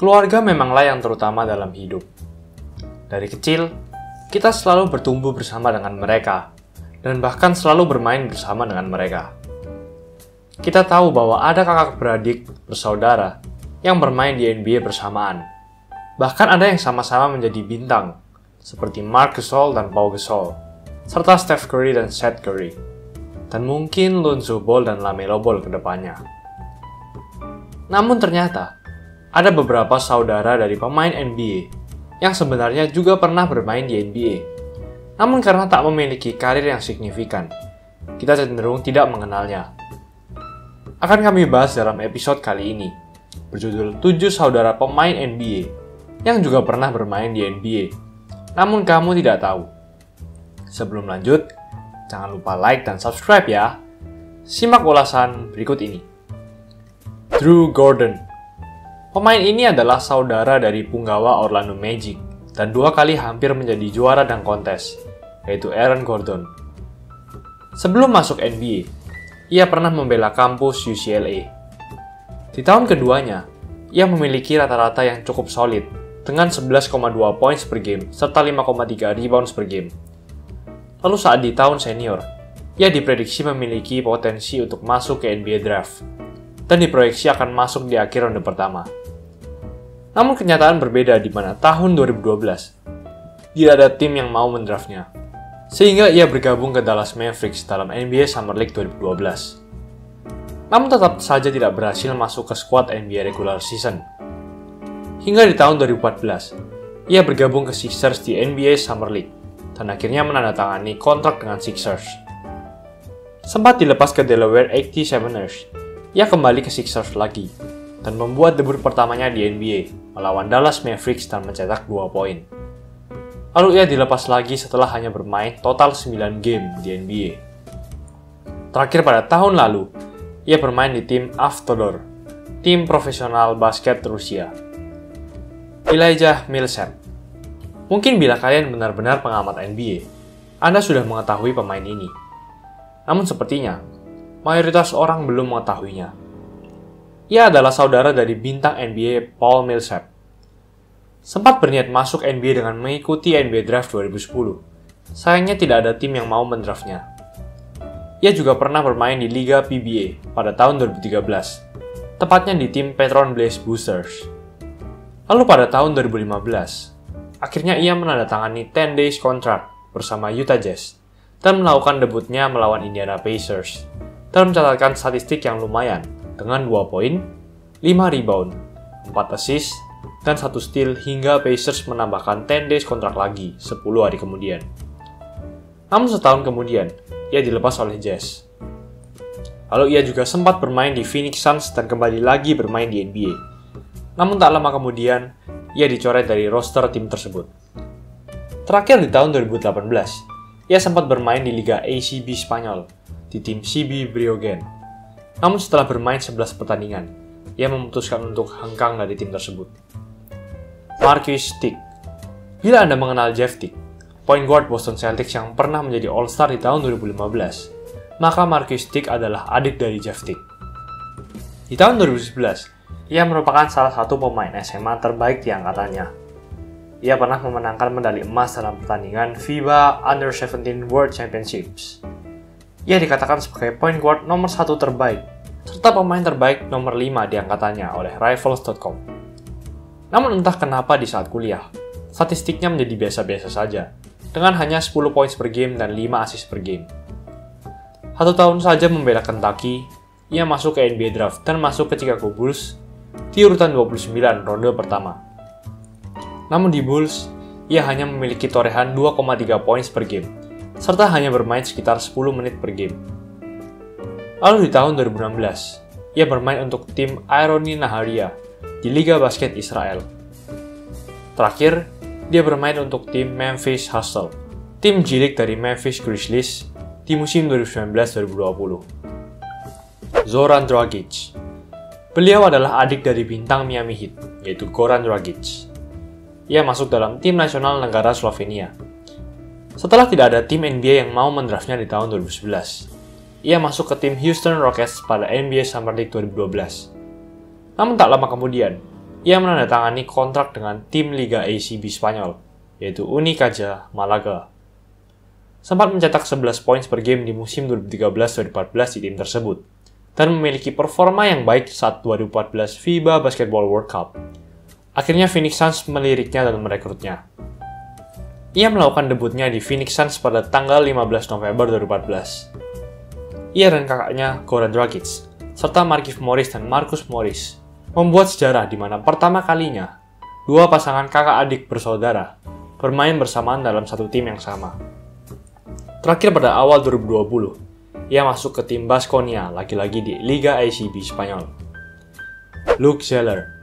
Keluarga memanglah yang terutama dalam hidup. Dari kecil, kita selalu bertumbuh bersama dengan mereka, dan bahkan selalu bermain bersama dengan mereka. Kita tahu bahwa ada kakak beradik bersaudara yang bermain di NBA bersamaan. Bahkan ada yang sama-sama menjadi bintang, seperti Marc Gasol dan Pau Gasol, serta Steph Curry dan Seth Curry, dan mungkin Lonzo Ball dan LaMelo Ball ke depannya. Namun ternyata, ada beberapa saudara dari pemain NBA yang sebenarnya juga pernah bermain di NBA. Namun karena tak memiliki karir yang signifikan, kita cenderung tidak mengenalnya. Akan kami bahas dalam episode kali ini, berjudul 7 saudara pemain NBA yang juga pernah bermain di NBA, namun kamu tidak tahu. Sebelum lanjut, jangan lupa like dan subscribe ya. Simak ulasan berikut ini. Drew Gordon. Pemain ini adalah saudara dari punggawa Orlando Magic dan 2 kali hampir menjadi juara dunk kontes, yaitu Aaron Gordon. Sebelum masuk NBA, ia pernah membela kampus UCLA. Di tahun keduanya, ia memiliki rata-rata yang cukup solid, dengan 11,2 points per game serta 5,3 rebounds per game. Lalu saat di tahun senior, ia diprediksi memiliki potensi untuk masuk ke NBA Draft, dan diproyeksi akan masuk di akhir ronde pertama. Namun kenyataan berbeda di mana tahun 2012, tidak ada tim yang mau mendraftnya, sehingga ia bergabung ke Dallas Mavericks dalam NBA Summer League 2012. Namun tetap saja tidak berhasil masuk ke skuad NBA regular season. Hingga di tahun 2014, ia bergabung ke Sixers di NBA Summer League, dan akhirnya menandatangani kontrak dengan Sixers. Sempat dilepas ke Delaware 87ers, ia kembali ke Sixers lagi, dan membuat debut pertamanya di NBA, melawan Dallas Mavericks dan mencetak 2 poin. Lalu ia dilepas lagi setelah hanya bermain total 9 game di NBA. Terakhir pada tahun lalu, ia bermain di tim Avtodor, tim profesional basket Rusia. Elijah Millsap. Mungkin bila kalian benar-benar pengamat NBA, Anda sudah mengetahui pemain ini. Namun sepertinya, mayoritas orang belum mengetahuinya. Ia adalah saudara dari bintang NBA Paul Millsap. Sempat berniat masuk NBA dengan mengikuti NBA Draft 2010. Sayangnya tidak ada tim yang mau mendraftnya. Ia juga pernah bermain di Liga PBA pada tahun 2013, tepatnya di tim Petron Blaze Boosters. Lalu pada tahun 2015, akhirnya ia menandatangani 10 days contract bersama Utah Jazz dan melakukan debutnya melawan Indiana Pacers dan mencatatkan statistik yang lumayan dengan 2 poin, 5 rebound, 4 assist, dan 1 steal hingga Pacers menambahkan 10 days kontrak lagi 10 hari kemudian. Namun setahun kemudian, ia dilepas oleh Jazz. Lalu ia juga sempat bermain di Phoenix Suns dan kembali lagi bermain di NBA. Namun tak lama kemudian, ia dicoret dari roster tim tersebut. Terakhir di tahun 2018, ia sempat bermain di Liga ACB Spanyol, di tim CB Briogen. Namun setelah bermain 11 pertandingan, ia memutuskan untuk hengkang dari tim tersebut. Marquis Tick. Bila Anda mengenal Jeff Tick, point guard Boston Celtics yang pernah menjadi All-Star di tahun 2015, maka Marquis Tick adalah adik dari Jeff Tick. Di tahun 2011, ia merupakan salah satu pemain SMA terbaik di angkatannya. Ia pernah memenangkan medali emas dalam pertandingan FIBA Under-17 World Championships. Ia dikatakan sebagai point guard nomor 1 terbaik, serta pemain terbaik nomor 5 di angkatannya oleh Rivals.com. Namun entah kenapa di saat kuliah, statistiknya menjadi biasa-biasa saja, dengan hanya 10 points per game dan 5 assist per game. 1 tahun saja membela Kentucky, ia masuk ke NBA Draft dan masuk ke Chicago Bulls di urutan 29 ronde pertama. Namun di Bulls, ia hanya memiliki torehan 2,3 points per game, serta hanya bermain sekitar 10 menit per game. Lalu di tahun 2016, ia bermain untuk tim Ironi Naharia di Liga Basket Israel. Terakhir, dia bermain untuk tim Memphis Hustle, tim G-League dari Memphis Grizzlies di musim 2019-2020. Zoran Dragic. Beliau adalah adik dari bintang Miami Heat, yaitu Goran Dragic. Ia masuk dalam tim nasional negara Slovenia. Setelah tidak ada tim NBA yang mau mendraftnya di tahun 2011, ia masuk ke tim Houston Rockets pada NBA Summer League 2012. Namun tak lama kemudian, ia menandatangani kontrak dengan tim Liga ACB Spanyol, yaitu Unicaja Malaga. Sempat mencetak 11 poin per game di musim 2013-2014 di tim tersebut, dan memiliki performa yang baik saat 2014 FIBA Basketball World Cup. Akhirnya Phoenix Suns meliriknya dan merekrutnya. Ia melakukan debutnya di Phoenix Suns pada tanggal 15 November 2014. Ia dan kakaknya Goran Dragic, serta Markieff Morris dan Marcus Morris, membuat sejarah di mana pertama kalinya dua pasangan kakak adik bersaudara bermain bersamaan dalam satu tim yang sama. Terakhir pada awal 2020, ia masuk ke tim Baskonia lagi-lagi di Liga ACB Spanyol. Luke Zeller.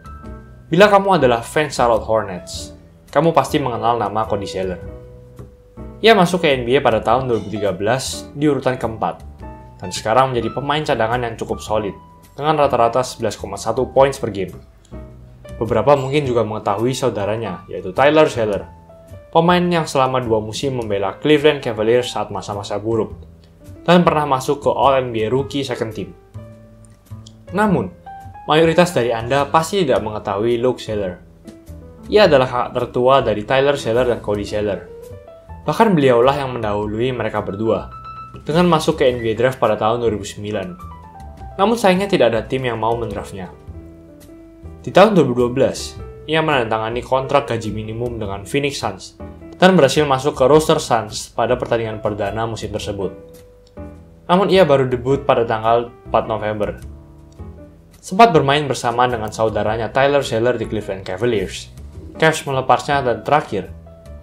Bila kamu adalah fans Charlotte Hornets, kamu pasti mengenal nama Cody Zeller. Ia masuk ke NBA pada tahun 2013 di urutan keempat, dan sekarang menjadi pemain cadangan yang cukup solid, dengan rata-rata 11,1 poin per game. Beberapa mungkin juga mengetahui saudaranya, yaitu Tyler Zeller, pemain yang selama 2 musim membela Cleveland Cavaliers saat masa-masa buruk, dan pernah masuk ke All-NBA Rookie Second Team. Namun, mayoritas dari Anda pasti tidak mengetahui Luke Zeller. Ia adalah kakak tertua dari Tyler Zeller dan Cody Zeller. Bahkan beliaulah yang mendahului mereka berdua, dengan masuk ke NBA Draft pada tahun 2009. Namun sayangnya tidak ada tim yang mau mendraftnya. Di tahun 2012, ia menandatangani kontrak gaji minimum dengan Phoenix Suns, dan berhasil masuk ke roster Suns pada pertandingan perdana musim tersebut. Namun ia baru debut pada tanggal 4 November. Sempat bermain bersama dengan saudaranya Tyler Zeller di Cleveland Cavaliers. Cavs melepasnya dan terakhir,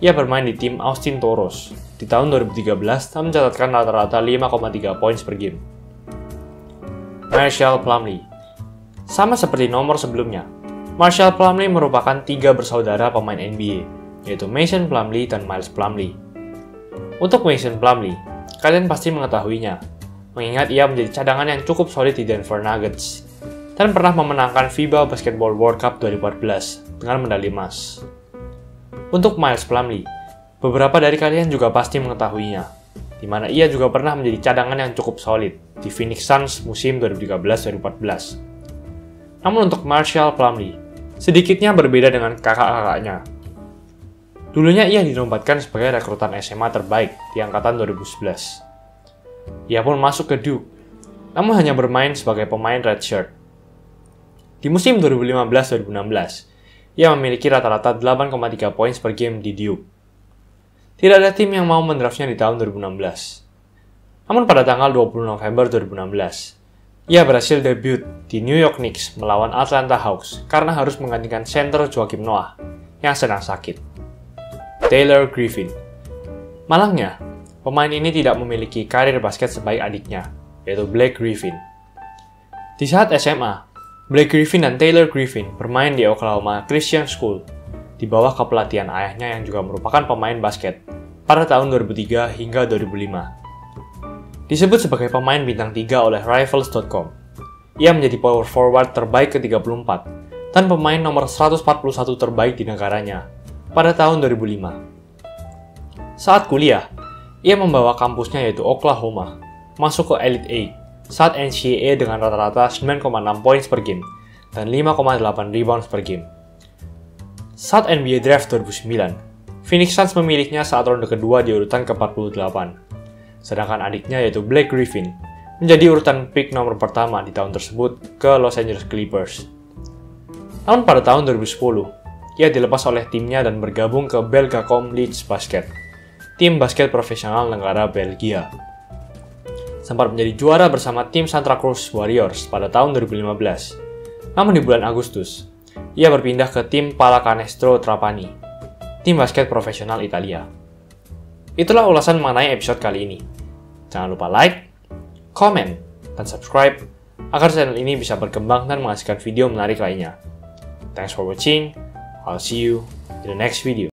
ia bermain di tim Austin Toros di tahun 2013 dan mencatatkan rata-rata 5,3 poin per game. Marshall Plumlee. Sama seperti nomor sebelumnya, Marshall Plumlee merupakan 3 bersaudara pemain NBA, yaitu Mason Plumlee dan Miles Plumlee. Untuk Mason Plumlee, kalian pasti mengetahuinya, mengingat ia menjadi cadangan yang cukup solid di Denver Nuggets, dan pernah memenangkan FIBA Basketball World Cup 2014 dengan medali emas. Untuk Miles Plumlee, beberapa dari kalian juga pasti mengetahuinya, di mana ia juga pernah menjadi cadangan yang cukup solid di Phoenix Suns musim 2013-2014. Namun untuk Marshall Plumlee, sedikitnya berbeda dengan kakak-kakaknya. Dulunya ia dinobatkan sebagai rekrutan SMA terbaik di angkatan 2011. Ia pun masuk ke Duke, namun hanya bermain sebagai pemain redshirt. Di musim 2015-2016, ia memiliki rata-rata 8,3 poin per game di Duke. Tidak ada tim yang mau mendraftnya di tahun 2016. Namun pada tanggal 20 November 2016, ia berhasil debut di New York Knicks melawan Atlanta Hawks karena harus menggantikan center Joakim Noah yang sedang sakit. Taylor Griffin. Malangnya, pemain ini tidak memiliki karir basket sebaik adiknya, yaitu Blake Griffin. Di saat SMA, Blake Griffin dan Taylor Griffin bermain di Oklahoma Christian School di bawah kepelatihan ayahnya yang juga merupakan pemain basket pada tahun 2003 hingga 2005. Disebut sebagai pemain bintang 3 oleh Rivals.com. Ia menjadi power forward terbaik ke-34 dan pemain nomor 141 terbaik di negaranya pada tahun 2005. Saat kuliah, ia membawa kampusnya yaitu Oklahoma masuk ke Elite 8 saat NCAA dengan rata-rata 9,6 poin per game dan 5,8 rebounds per game. Saat NBA Draft 2009, Phoenix Suns memilihnya saat ronde kedua di urutan ke-48, sedangkan adiknya yaitu Blake Griffin menjadi urutan pick nomor pertama di tahun tersebut ke Los Angeles Clippers. Namun pada tahun 2010, ia dilepas oleh timnya dan bergabung ke Belgacom Leeds Basket, tim basket profesional negara Belgia. Sempat menjadi juara bersama tim Santa Cruz Warriors pada tahun 2015. Namun di bulan Agustus, ia berpindah ke tim Pallacanestro Trapani, tim basket profesional Italia. Itulah ulasan mengenai episode kali ini. Jangan lupa like, comment, dan subscribe agar channel ini bisa berkembang dan menghasilkan video menarik lainnya. Thanks for watching. I'll see you in the next video.